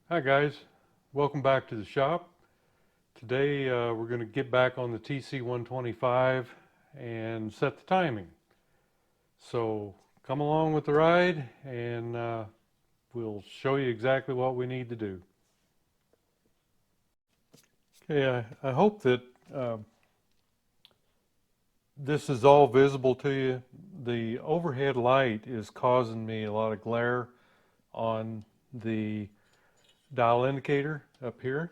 Hi guys, welcome back to the shop. Today we're going to get back on the TC125 and set the timing. So come along with the ride and we'll show you exactly what we need to do. Okay, I hope that this is all visible to you. The overhead light is causing me a lot of glare on the dial indicator up here.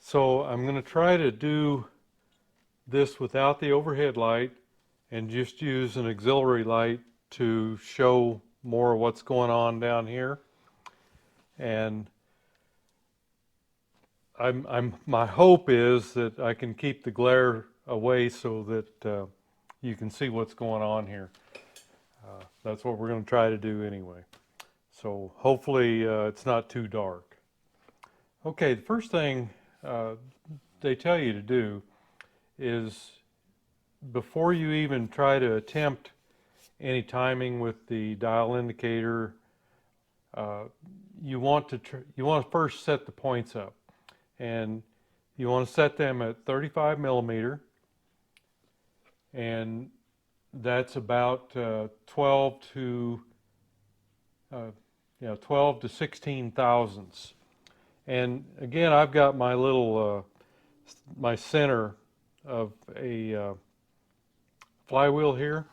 So I'm going to try to do this without the overhead light and just use an auxiliary light to show more of what's going on down here. And my hope is that I can keep the glare away so that you can see what's going on here. That's what we're going to try to do anyway. So hopefully it's not too dark. Okay, the first thing they tell you to do is, before you even try to attempt any timing with the dial indicator, you want to first set the points up, and you want to set them at 35 millimeter, and that's about 12 to 16 thousandths. And again, I've got my little my center of a flywheel here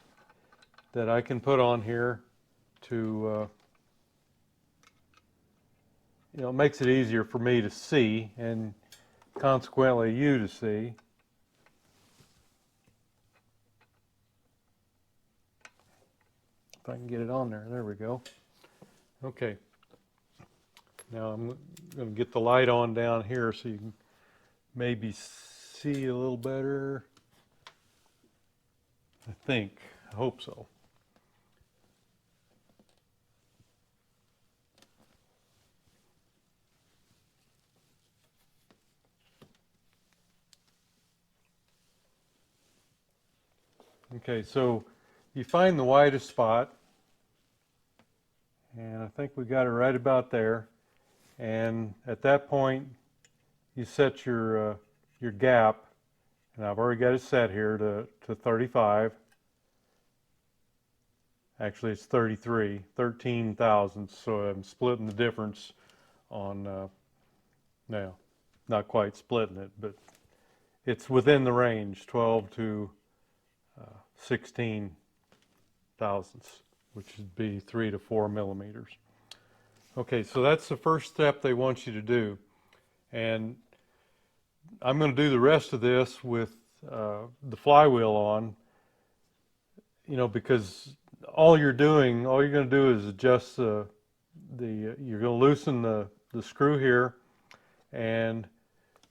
that I can put on here to it makes it easier for me to see and consequently you to see. If I can get it on there we go. Okay, now I'm going to get the light on down here so you can maybe see a little better. I hope so. Okay, so you find the widest spot, and I think we got it right about there. And at that point, you set your gap, and I've already got it set here to 35. Actually, it's 33, 13 thousandths, so I'm splitting the difference on, now, not quite splitting it, but it's within the range, 12 to 16 thousandths, which would be 3 to 4 millimeters. Okay, so that's the first step they want you to do. And I'm going to do the rest of this with the flywheel on, because all you're going to do is adjust you're going to loosen the screw here and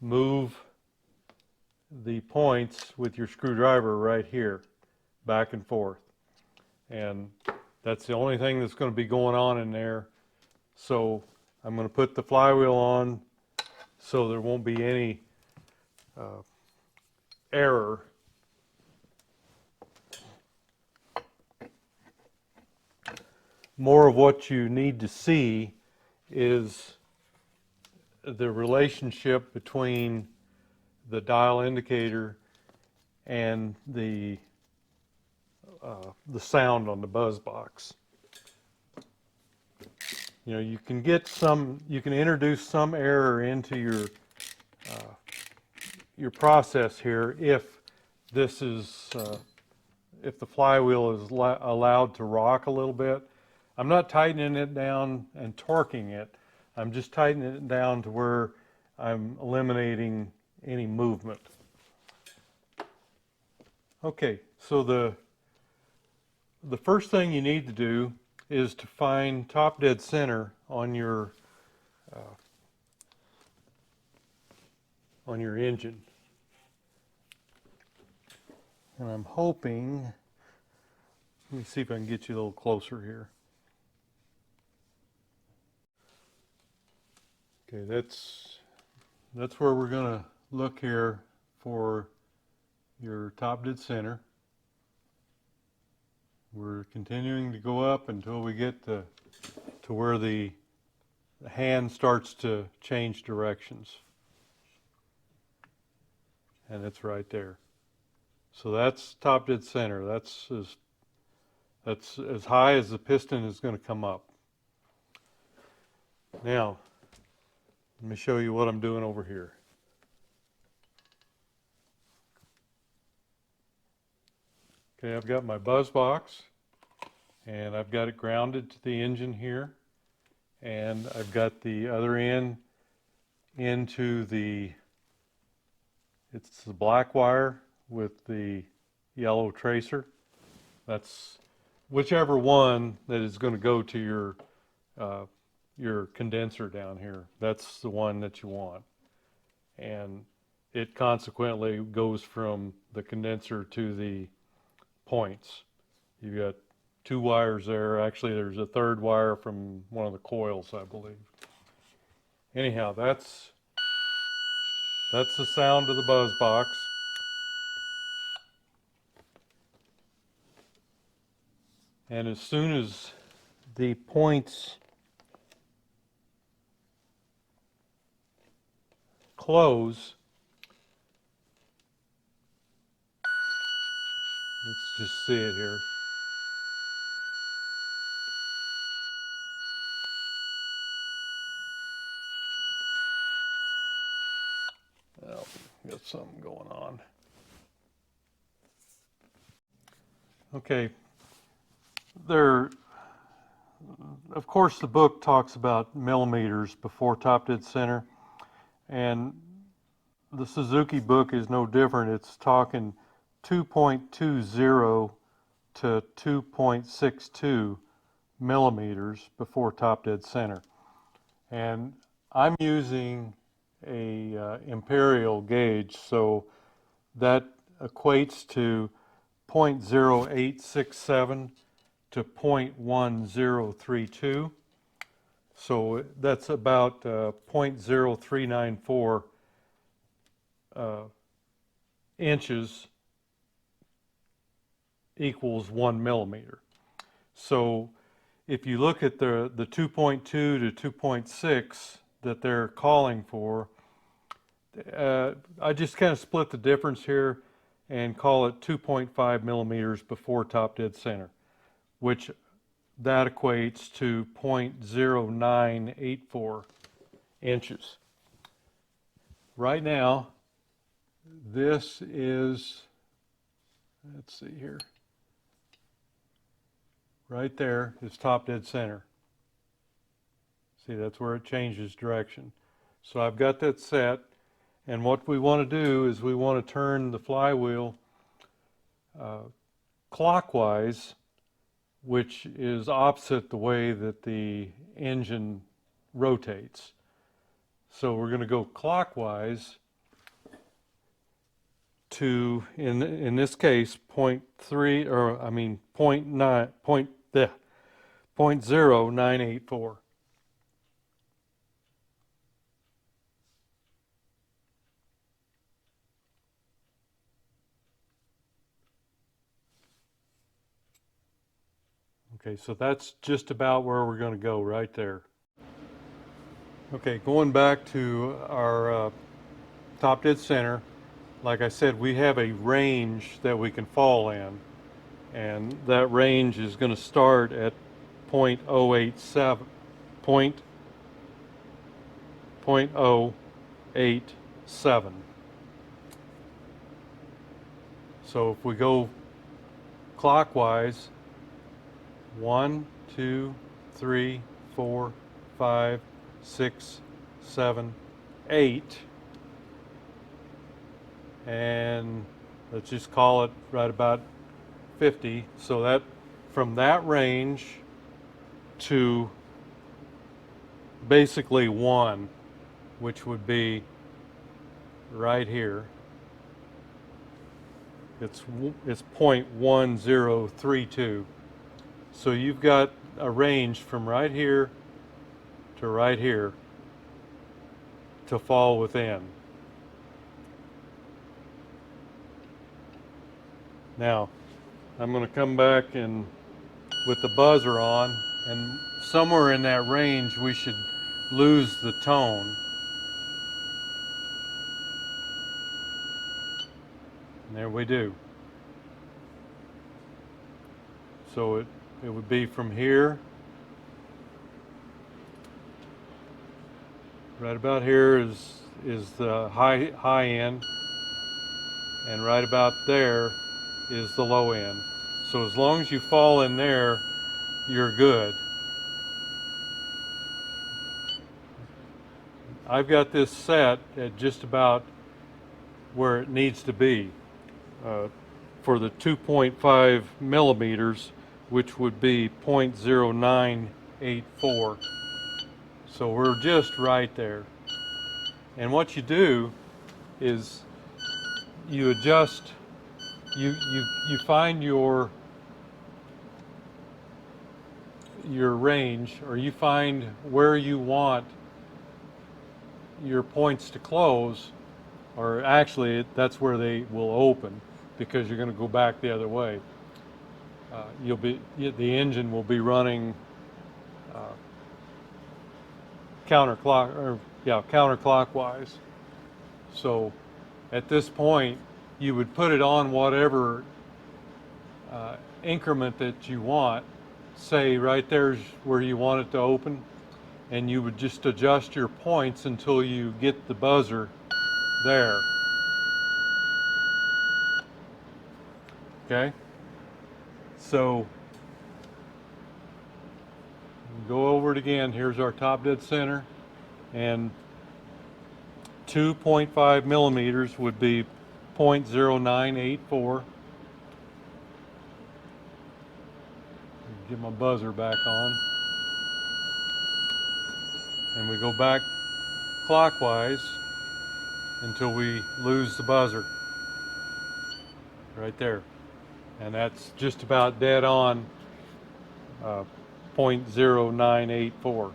move the points with your screwdriver right here, back and forth. And that's the only thing that's going to be going on in there. So I'm going to put the flywheel on so there won't be any error. More of what you need to see is the relationship between the dial indicator and the sound on the buzz box. You can introduce some error into your process here if this is if the flywheel is allowed to rock a little bit. I'm not tightening it down and torquing it. I'm just tightening it down to where I'm eliminating any movement. Okay, so the first thing you need to do is to find top dead center on your engine. And I'm hoping, let me see if I can get you a little closer here. Okay, that's where we're going to look here for your top dead center. We're continuing to go up until we get to where the the hand starts to change directions. And it's right there. So that's top dead center. That's as high as the piston is going to come up. Now, let me show you what I'm doing over here. Okay, I've got my buzz box, and I've got it grounded to the engine here, and I've got the other end into it's the black wire with the yellow tracer. That's whichever one that is going to go to your condenser down here. That's the one that you want, and it consequently goes from the condenser to the points. You've got two wires there. Actually, there's a third wire from one of the coils, I believe. Anyhow, that's the sound of the buzz box. And as soon as the points close, let's just see it here. Well, got something going on. Okay, of course the book talks about millimeters before top dead center, and the Suzuki book is no different. It's talking 2.20 to 2.62 millimeters before top dead center. And I'm using a imperial gauge, so that equates to 0.0867 to 0.1032. So that's about 0.0394 inches equals 1 millimeter. So if you look at the 2.2 to 2.6 that they're calling for, I just kind of split the difference here and call it 2.5 millimeters before top dead center, which that equates to 0.0984 inches. Right now, this is, let's see here, right there is top dead center. See, that's where it changes direction. So I've got that set, and what we want to do is we want to turn the flywheel clockwise, which is opposite the way that the engine rotates. So we're going to go clockwise to, in this case, 0.0984. Okay, so that's just about where we're going to go right there. Okay, going back to our top dead center, like I said, we have a range that we can fall in, and that range is going to start at 0.087, 0.087. So if we go clockwise, 1, 2, 3, 4, 5, 6, 7, 8, and let's just call it right about 50. So that from that range to basically 1, which would be right here, it's 0.1032. So you've got a range from right here to right here to fall within. Now, I'm going to come back and with the buzzer on, and somewhere in that range we should lose the tone. And there we do. So it would be from here, right about here is the high end, and right about there is the low end. So as long as you fall in there, you're good. I've got this set at just about where it needs to be for the 2.5 millimeters, which would be 0.0984. So we're just right there. And what you do is you adjust, you find your range, or you find where you want your points to close, or actually that's where they will open, because you're going to go back the other way. The engine will be running counterclockwise. So at this point, you would put it on whatever increment that you want. Say right there's where you want it to open, and you would just adjust your points until you get the buzzer there. Okay? So go over it again. Here's our top dead center, and 2.5 millimeters would be 0.0984. Get my buzzer back on, and we go back clockwise until we lose the buzzer right there, and that's just about dead on 0.0984.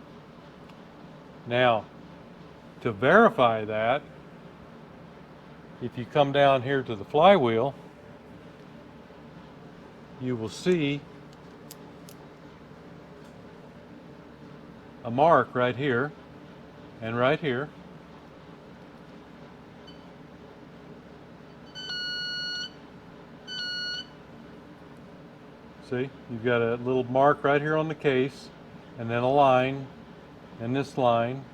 Now, to verify that, if you come down here to the flywheel, you will see a mark right here and right here. See, you've got a little mark right here on the case, and then a line, and this line.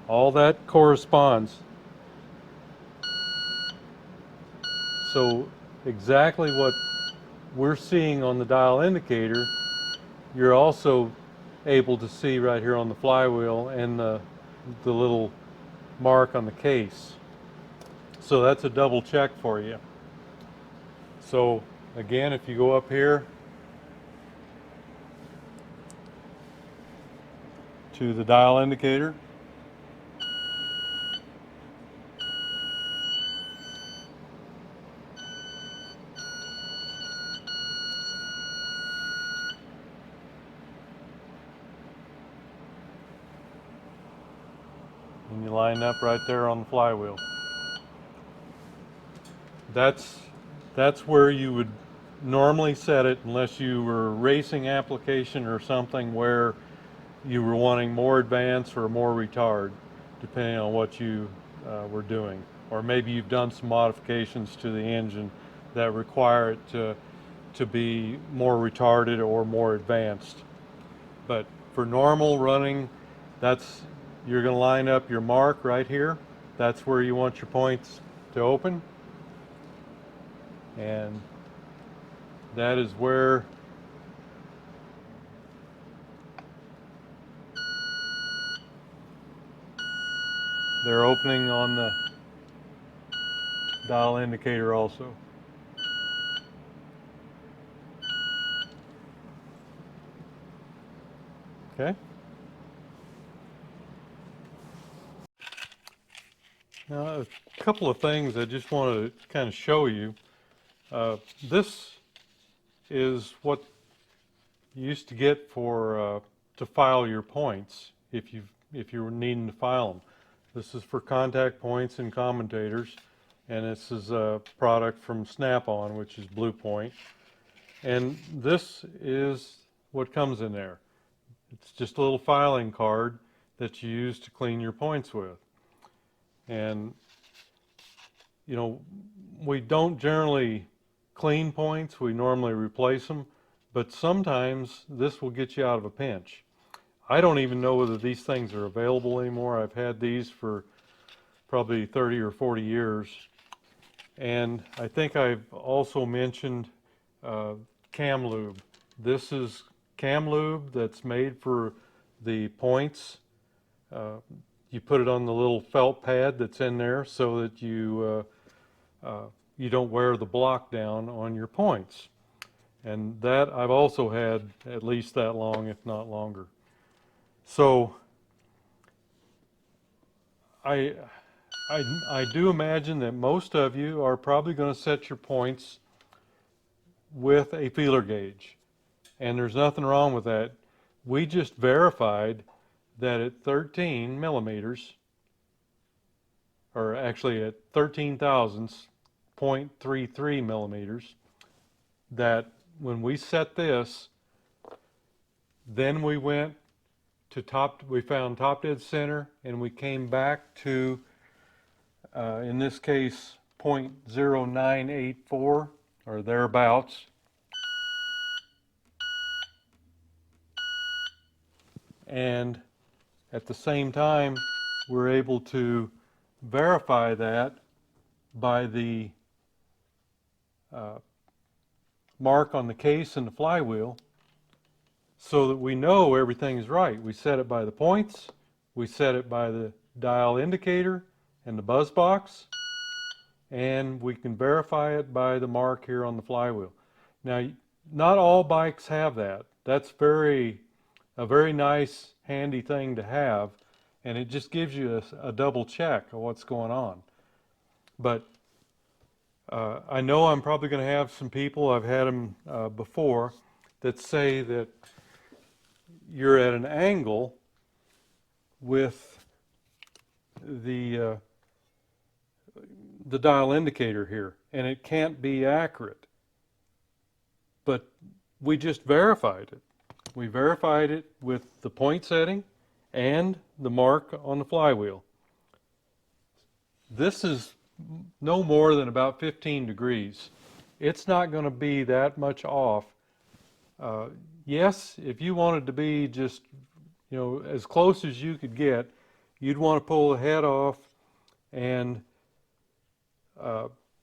All that corresponds. So exactly what we're seeing on the dial indicator, you're also able to see right here on the flywheel and the little mark on the case. So that's a double check for you. So again, if you go up here to the dial indicator, and you line up right there on the flywheel. That's where you would normally set it, unless you were a racing application or something where you were wanting more advance or more retard, depending on what you were doing. Or maybe you've done some modifications to the engine that require it to be more retarded or more advanced. But for normal running, you're going to line up your mark right here. That's where you want your points to open. And that is where they're opening on the dial indicator also. Okay. Now, a couple of things I just want to kind of show you. This is what you used to get for to file your points if you were needing to file them. This is for contact points and commentators, and this is a product from Snap-on, which is Blue Point. And this is what comes in there. It's just a little filing card that you use to clean your points with. And you know, we don't generally clean points, we normally replace them, but sometimes this will get you out of a pinch. I don't even know whether these things are available anymore. I've had these for probably 30 or 40 years. And I think I've also mentioned cam lube. This is cam lube that's made for the points. You put it on the little felt pad that's in there so that you don't wear the block down on your points. And that I've also had at least that long, if not longer. So I do imagine that most of you are probably going to set your points with a feeler gauge. And there's nothing wrong with that. We just verified that at 13 millimeters, or actually at 13 thousandths, 0.33 millimeters, that when we set this, then we went to we found top dead center, and we came back to, in this case, 0.0984 or thereabouts. And at the same time, we're able to verify that by the mark on the case and the flywheel, so that we know everything is right. We set it by the points, we set it by the dial indicator and the buzz box, and we can verify it by the mark here on the flywheel. Now, not all bikes have that. That's a very nice, handy thing to have, and it just gives you a double check of what's going on. But I know I'm probably going to have some people, I've had them before, that say that you're at an angle with the dial indicator here, and it can't be accurate. But we just verified it. We verified it with the point setting and the mark on the flywheel. This is no more than about 15 degrees. It's not going to be that much off. Yes, if you wanted to be just, you know, as close as you could get, you'd want to pull the head off and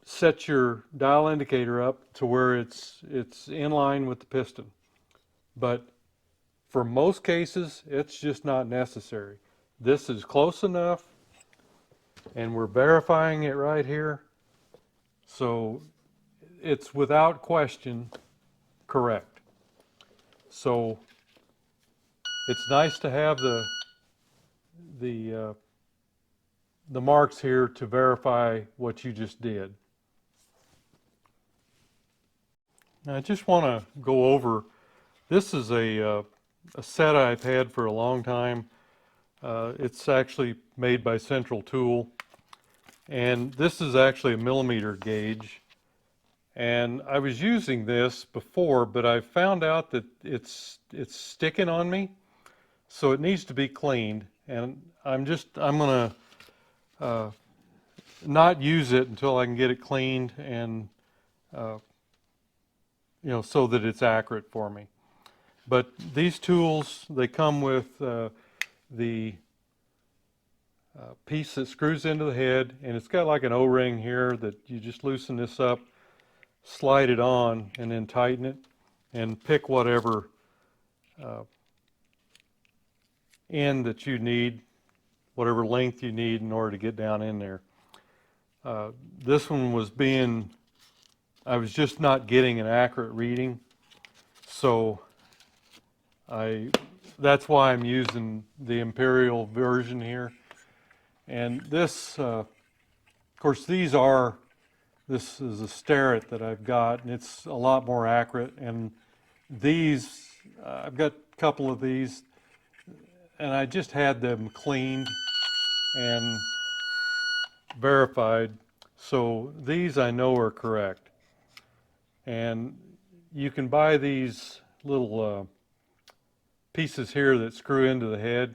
set your dial indicator up to where it's in line with the piston. But for most cases, it's just not necessary. This is close enough, and we're verifying it right here, so it's without question correct. So it's nice to have the marks here to verify what you just did. Now I just want to go over, this is a set I've had for a long time. It's actually made by Central Tool, and this is actually a millimeter gauge. And I was using this before, but I found out that it's sticking on me, so it needs to be cleaned. And I'm going to not use it until I can get it cleaned and you know, so that it's accurate for me. But these tools, they come with the piece that screws into the head, and it's got like an O-ring here that you just loosen this up, slide it on, and then tighten it, and pick whatever end that you need, whatever length you need in order to get down in there. This one was I was just not getting an accurate reading, so that's why I'm using the Imperial version here. And this, of course, this is a Starrett that I've got, and it's a lot more accurate. And these, I've got a couple of these, and I just had them cleaned and verified. So these I know are correct. And you can buy these little pieces here that screw into the head.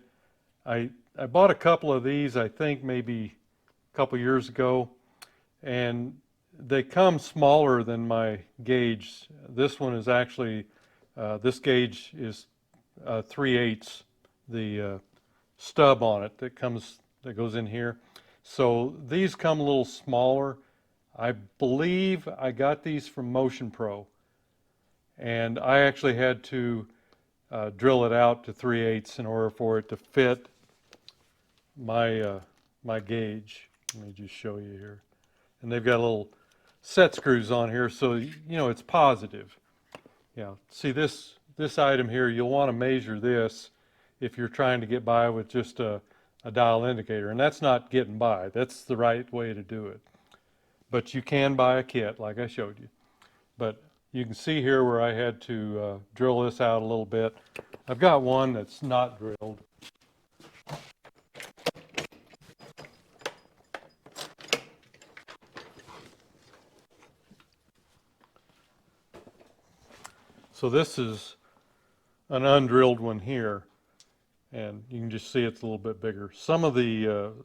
I bought a couple of these, I think maybe a couple years ago, and they come smaller than my gauge. This one is actually, this gauge is 3/8 the stub on it that goes in here. So these come a little smaller. I believe I got these from Motion Pro, and I actually had to drill it out to 3/8 in order for it to fit my my gauge. Let me just show you here. And they've got little set screws on here, so you know it's positive. Yeah, see this item here, you'll want to measure this if you're trying to get by with just a dial indicator, and that's not getting by. That's the right way to do it. But you can buy a kit like I showed you. But you can see here where I had to drill this out a little bit. I've got one that's not drilled. So this is an undrilled one here, and you can just see it's a little bit bigger. Some of the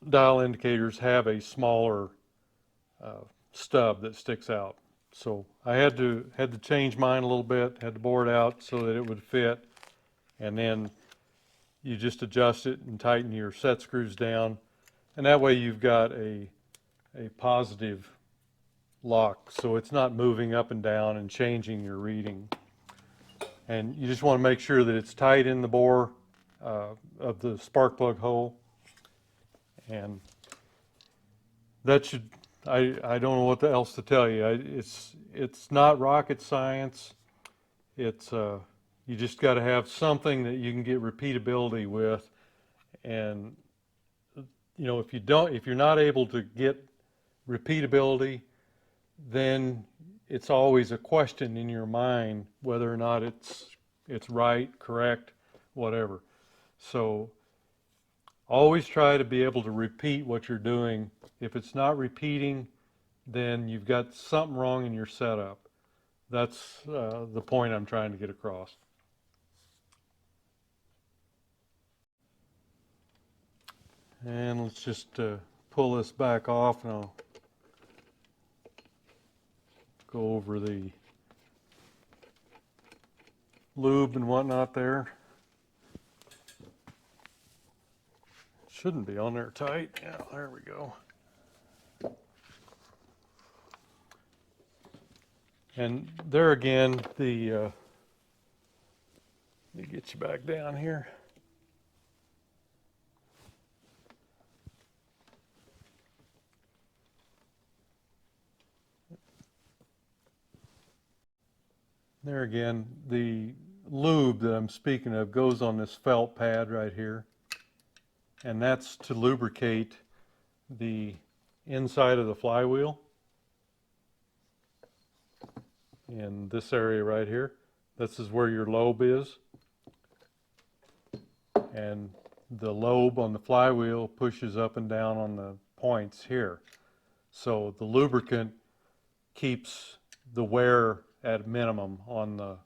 dial indicators have a smaller stub that sticks out. So I had to change mine a little bit, had to bore it out so that it would fit, and then you just adjust it and tighten your set screws down, and that way you've got a positive lock, so it's not moving up and down and changing your reading. And you just want to make sure that it's tight in the bore of the spark plug hole, and that should, I don't know what else to tell you. It's not rocket science. It's you just got to have something that you can get repeatability with, and you know, if you're not able to get repeatability, then it's always a question in your mind whether or not it's right, correct, whatever. So always try to be able to repeat what you're doing. If it's not repeating, then you've got something wrong in your setup. That's the point I'm trying to get across. And let's just pull this back off, and I'll go over the lube and whatnot there. Shouldn't be on there tight. Yeah, there we go. And there again, let me get you back down here. There again, the lube that I'm speaking of goes on this felt pad right here, and that's to lubricate the inside of the flywheel in this area right here. This is where your lobe is, and the lobe on the flywheel pushes up and down on the points here. So the lubricant keeps the wear at minimum on the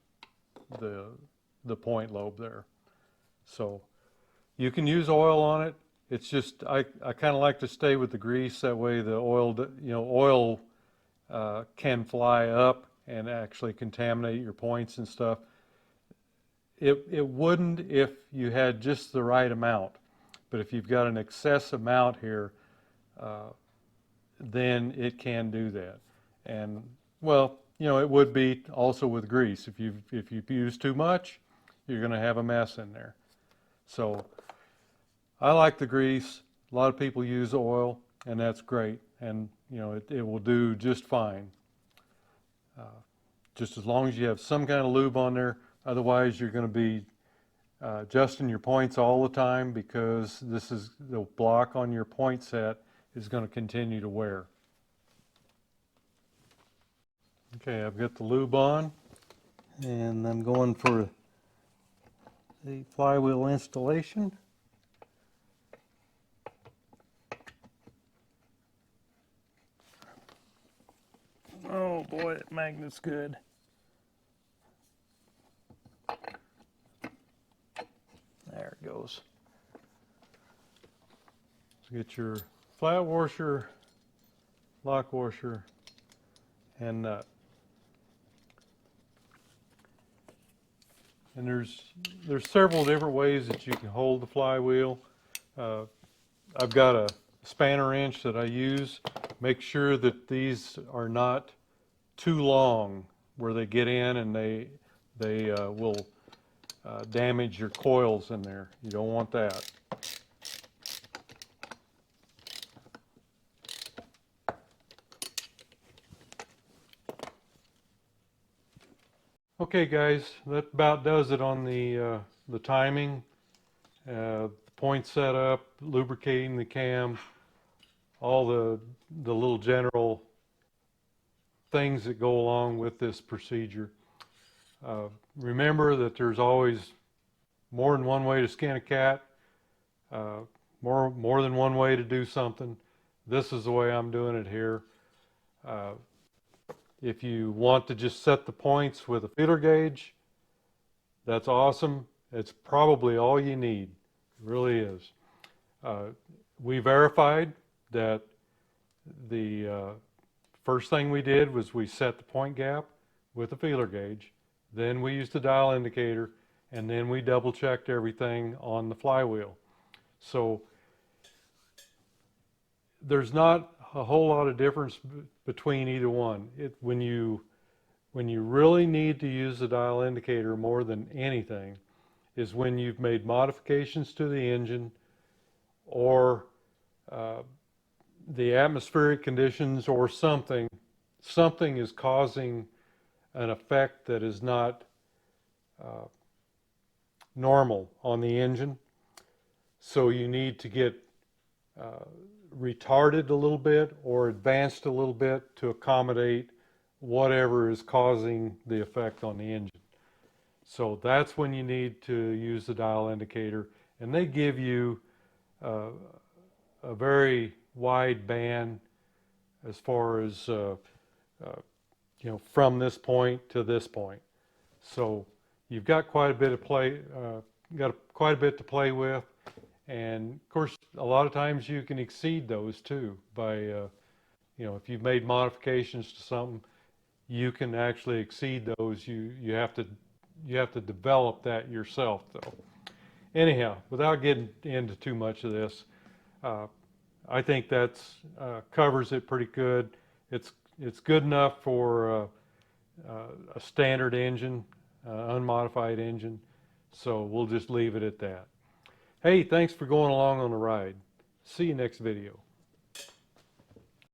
point lobe there. So you can use oil on it. It's just I kind of like to stay with the grease, that way the oil, you know, oil can fly up and actually contaminate your points and stuff. It wouldn't if you had just the right amount, but if you've got an excess amount here, then it can do that. And well, you know, it would be also with grease. If you use too much, you're going to have a mess in there. So I like the grease. A lot of people use oil, and that's great. And you know, it will do just fine. Just as long as you have some kind of lube on there. Otherwise, you're going to be adjusting your points all the time, because this is the block on your point set is going to continue to wear. Okay, I've got the lube on, and I'm going for the flywheel installation. Oh boy, that magnet's good. There it goes. Get your flat washer, lock washer, and nut. And there's several different ways that you can hold the flywheel. I've got a spanner wrench that I use. Make sure that these are not too long where they get in and they will damage your coils in there. You don't want that. Okay guys, that about does it on the timing, the point setup, lubricating the cam, all the little general things that go along with this procedure. Remember that there's always more than one way to skin a cat, more than one way to do something. This is the way I'm doing it here. If you want to just set the points with a feeler gauge, that's awesome. It's probably all you need. It really is. We verified that the first thing we did was we set the point gap with a feeler gauge. Then we used the dial indicator, and then we double checked everything on the flywheel. So there's not a whole lot of difference between either one. When you really need to use the dial indicator more than anything is when you've made modifications to the engine, or the atmospheric conditions, or something is causing an effect that is not normal on the engine. So you need to get retarded a little bit or advanced a little bit to accommodate whatever is causing the effect on the engine. So that's when you need to use the dial indicator, and they give you a very wide band as far as from this point to this point. So you've got quite a bit of quite a bit to play with. And of course, a lot of times you can exceed those too by, if you've made modifications to something, you can actually exceed those. You have to develop that yourself though. Anyhow, without getting into too much of this, I think that's covers it pretty good. It's good enough for a standard engine, unmodified engine. So we'll just leave it at that. Hey, thanks for going along on the ride. See you next video.